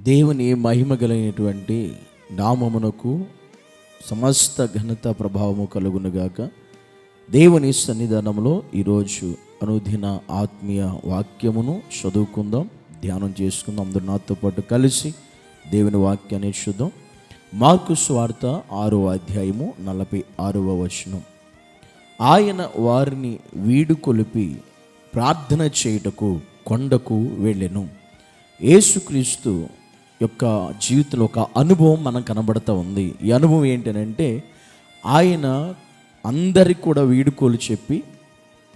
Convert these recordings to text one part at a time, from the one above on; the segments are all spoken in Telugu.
దేవుని మహిమ కలిగినటువంటి నామమునకు సమస్త ఘనత ప్రభావము కలుగునుగాక. దేవుని సన్నిధానంలో ఈరోజు అనుదిన ఆత్మీయ వాక్యమును చదువుకుందాం, ధ్యానం చేసుకుందాం. అందరూ నాతో పాటు కలిసి దేవుని వాక్యాన్ని చూద్దాం. మార్కు సువార్త 6వ అధ్యాయము 46వ వచనం. ఆయన వారిని వీడుకొలిపి ప్రార్థన చేయుటకు కొండకు వెళ్ళెను. యేసుక్రీస్తు యొక్క జీవితంలో ఒక అనుభవం మనకు కనబడుతూ ఉంది. ఈ అనుభవం ఏంటంటే, ఆయన అందరికి కూడా వీడుకోలు చెప్పి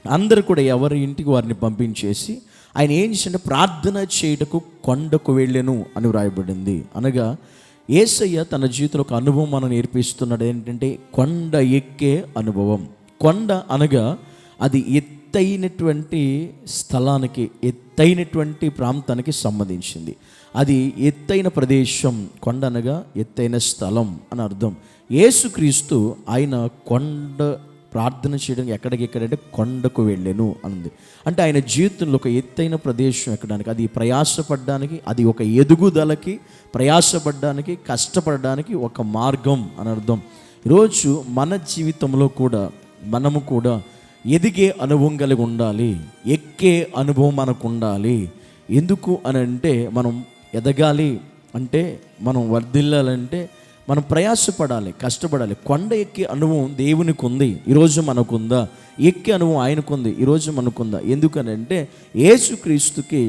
అందరు కూడా ఎవరి ఇంటికి వారిని పంపించేసి ఆయన ఏం చేసింటే ప్రార్థన చేయుటకు కొండకు వెళ్ళెను అని వ్రాయబడింది. అనగా యేసయ్య తన జీవితంలో ఒక అనుభవం మనం నేర్పిస్తున్నాడు. ఏంటంటే కొండ ఎక్కే అనుభవం. కొండ అనగా అది ఎత్తైనటువంటి స్థలానికి, ఎత్తైనటువంటి ప్రాంతానికి సంబంధించింది. అది ఎత్తైన ప్రదేశం. కొండ అనగా ఎత్తైన స్థలం అని అర్థం. యేసుక్రీస్తు ఆయన కొండ ప్రార్థన చేయడానికి ఎక్కడికెక్కడంటే కొండకు వెళ్ళెను అంది. అంటే ఆయన జీవితంలో ఒక ఎత్తైన ప్రదేశం ఎక్కడానికి, అది ప్రయాసపడడానికి, అది ఒక ఎదుగుదలకి, ప్రయాసపడడానికి, కష్టపడడానికి ఒక మార్గం అని అర్థం. ఈరోజు మన జీవితంలో కూడా మనము కూడా ఎదిగే అనుభవం కలిగి ఉండాలి, ఎక్కే అనుభవం మనకు ఉండాలి. ఎందుకు అని అంటే, మనం ఎదగాలి అంటే, మనం వర్ధిల్లాలంటే మనం ప్రయాసపడాలి, కష్టపడాలి. కొండ ఎక్కే అనుభవం దేవునికి ఉంది, ఈరోజు మనకుందా? ఎక్కే అనుభవం ఆయనకు ఉంది, ఈరోజు మనకుందా? ఎందుకనంటే యేసుక్రీస్తుకి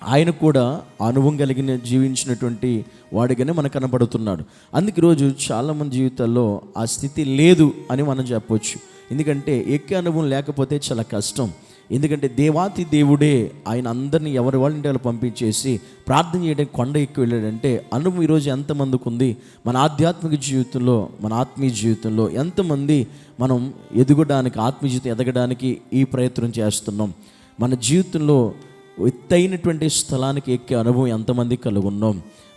ఆయన కూడా అనుభవం కలిగిన జీవించినటువంటి వాడిగానే మనకు కనబడుతున్నాడు. అందుకే ఈరోజు చాలామంది జీవితాల్లో ఆ స్థితి లేదు అని మనం చెప్పొచ్చు. ఎందుకంటే ఎక్కే అనుభవం లేకపోతే చాలా కష్టం. ఎందుకంటే దేవాతి దేవుడే ఆయన అందరినీ ఎవరి వాళ్ళ ఇంటి వాళ్ళు పంపించేసి ప్రార్థన చేయడానికి కొండ ఎక్కి వెళ్ళాడంటే అనుభవం ఈరోజు ఎంతమందికి ఉంది? మన ఆధ్యాత్మిక జీవితంలో, మన ఆత్మీయ జీవితంలో ఎంతమంది మనం ఎదగడానికి, ఆత్మీయ జీవితం ఎదగడానికి ఈ ప్రయత్నం చేస్తున్నాం? మన జీవితంలో ఎత్తైనటువంటి స్థలానికి ఎక్కే అనుభవం ఎంతమంది కలిగి ఉన్నాం?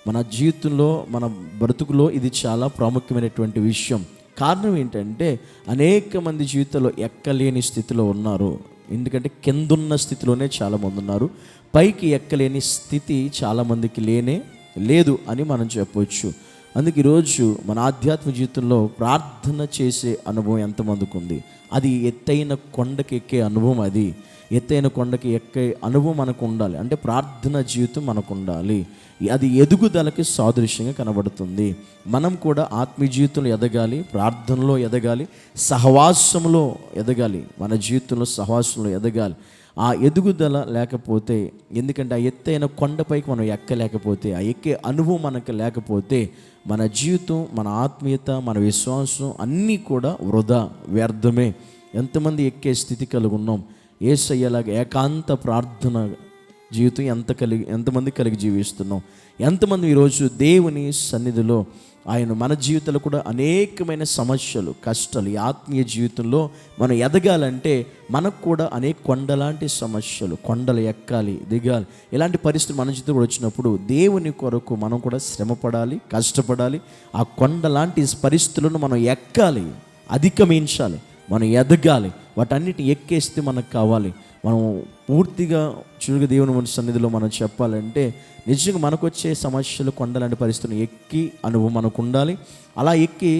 మన జీవితంలో, మన బ్రతుకులో ఇది చాలా ప్రాముఖ్యమైనటువంటి విషయం. కారణం ఏంటంటే అనేక మంది జీవితంలో ఎక్కలేని స్థితిలో ఉన్నారు. ఎందుకంటే కిందున్న స్థితిలోనే చాలామంది ఉన్నారు, పైకి ఎక్కలేని స్థితి చాలామందికి లేదు అని మనం చెప్పవచ్చు. అందుకే ఈరోజు మన ఆధ్యాత్మిక జీవితంలో ప్రార్థన చేసే అనుభవం ఎంతమందికి ఉంది? అది ఎత్తైన కొండకి ఎక్కే అనుభవం. అది ఎత్తైన కొండకి ఎక్కే అనుభవం మనకు ఉండాలి. అంటే ప్రార్థన జీవితం మనకు ఉండాలి. అది ఎదుగుదలకి సాదృశ్యంగా కనబడుతుంది. మనం కూడా ఆత్మీయ జీవితంలో ఎదగాలి, ప్రార్థనలో ఎదగాలి, సహవాసంలో ఎదగాలి. మన జీవితంలో సహవాసంలో ఎదగాలి. ఆ ఎదుగుదల లేకపోతే, ఎందుకంటే ఆ ఎత్తైన కొండపైకి మనం ఎక్కలేకపోతే, ఆ ఎక్కే అనుభవం మనకు లేకపోతే మన జీవితం, మన ఆత్మీయత, మన విశ్వాసం అన్నీ కూడా వృధా, వ్యర్థమే. ఎంతమంది ఎక్కే స్థితి కలిగి ఉన్నాం? యేసయ్యలాగా ఏకాంత ప్రార్థన జీవితం ఎంతమంది కలిగి జీవిస్తున్నాం? ఎంతమంది ఈరోజు దేవుని సన్నిధిలో ఆయన మన జీవితంలో కూడా అనేకమైన సమస్యలు, కష్టాలు, ఈ ఆత్మీయ జీవితంలో మనం ఎదగాలంటే మనకు కూడా అనేక కొండలాంటి సమస్యలు, కొండలు ఎక్కాలి, దిగాలి. ఇలాంటి పరిస్థితులు మన జీవితంలో వచ్చినప్పుడు దేవుని కొరకు మనం కూడా శ్రమపడాలి, కష్టపడాలి. ఆ కొండలాంటి పరిస్థితులను మనం ఎక్కాలి, అధిగమించాలి, మనం ఎదగాలి. వాటన్నిటిని ఎక్కేస్తే మనకు కావాలి. మనం పూర్తిగా చురుగు దేవుని మన సన్నిధిలో మనం చెప్పాలంటే నిజంగా మనకు వచ్చే సమస్యలు, కొండలాంటి పరిస్థితులను ఎక్కి అనుభవం మనకు ఉండాలి. అలా ఎక్కి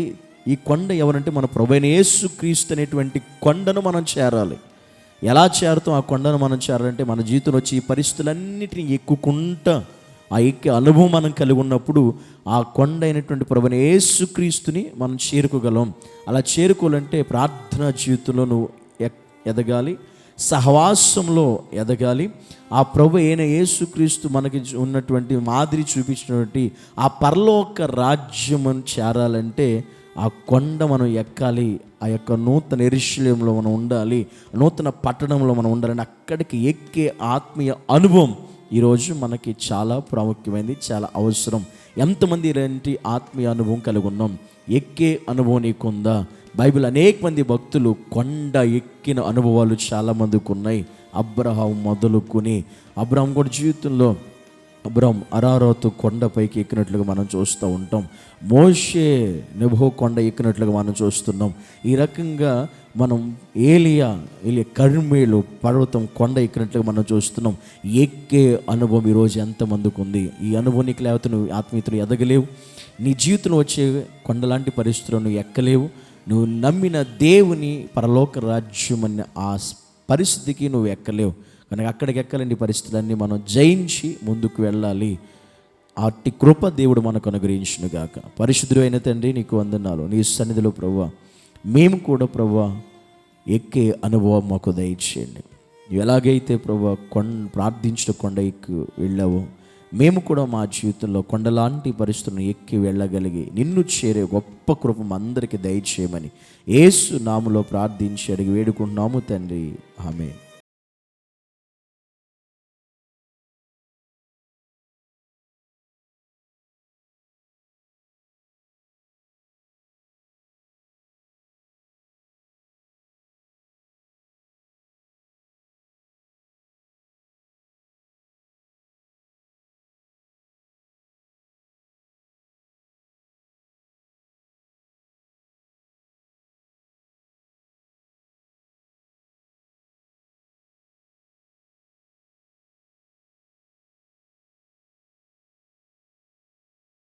ఈ కొండ ఎవరంటే మన ప్రభువైన యేసుక్రీస్తు అనేటువంటి కొండను మనం చేరాలి. ఎలా చేరుతాం? ఆ కొండను మనం చేరాలంటే మన జీవితంలో వచ్చి ఈ పరిస్థితులన్నిటిని ఎక్కుకుంటా ఆ ఎక్కే అనుభవం మనం కలిగి ఉన్నప్పుడు ఆ కొండ అయినటువంటి ప్రభువైన యేసుక్రీస్తుని మనం చేరుకోగలం. అలా చేరుకోవాలంటే ప్రార్థనా జీవితంలో నువ్వు ఎదగాలి, సహవాసంలో ఎదగాలి. ఆ ప్రభు అయిన యేసుక్రీస్తు మనకి ఉన్నటువంటి మాదిరి చూపించినటువంటి ఆ పరలోక రాజ్యం చేరాలంటే ఆ కొండ మనం ఎక్కాలి. ఆ యొక్క నూతన యెరూషలేములో మనం ఉండాలి, నూతన పట్టణంలో మనం ఉండాలని అక్కడికి ఎక్కే ఆత్మీయ అనుభవం ఈరోజు మనకి చాలా ప్రాముఖ్యమైనది, చాలా అవసరం. ఎంతమంది ఇలాంటి ఆత్మీయ అనుభవం కలిగి ఉన్నాం? ఎక్కే అనుభవం నీకుందా? బైబిల్ అనేక మంది భక్తులు కొండ ఎక్కిన అనుభవాలు చాలామందికి ఉన్నాయి. అబ్రహాం మొదలుకొని, అబ్రహాం కూడా జీవితంలో అబ్రహాం అరారాతు కొండపైకి ఎక్కినట్లుగా మనం చూస్తూ ఉంటాం. మోషే నెబో కొండ ఎక్కినట్లుగా మనం చూస్తున్నాం. ఈ రకంగా మనం ఏలియా కర్మేలు పర్వతం కొండ ఎక్కినట్లుగా మనం చూస్తున్నాం. ఎక్కే అనుభవం ఈరోజు ఎంతమందికి ఉంది? ఈ అనుభవం నీకు లేకపోతే నువ్వు ఆత్మీయతలు ఎదగలేవు. నీ జీవితంలో వచ్చే కొండలాంటి పరిస్థితులు నువ్వు ఎక్కలేవు. నువ్వు నమ్మిన దేవుని పరలోక రాజ్యం అనే ఆ పరిస్థితికి నువ్వు ఎక్కలేవు. కనుక అక్కడికి ఎక్కాలని పరిస్థితులన్నీ మనం జయించి ముందుకు వెళ్ళాలి. అట్టి కృప దేవుడు మనకు అనుగ్రహించును గాక. పరిశుద్ధుడు అయిన తండ్రి, నీకు వందనాలు. నీ సన్నిధిలో ప్రభువా, మేము కూడా ప్రభువా ఎక్కే అనుభవం మాకు దయచేయండి. ఎలాగైతే ప్రభువా ప్రార్థించిన కొండ ఎక్కి వెళ్ళావో, మేము కూడా మా జీవితంలో కొండలాంటి పరిస్థితులను ఎక్కి వెళ్ళగలిగి నిన్ను చేరే గొప్ప కృప అందరికీ దయచేయమని యేసు నామములో ప్రార్థించి అడిగి వేడుకుంటున్నాము తండ్రి. ఆమేన్.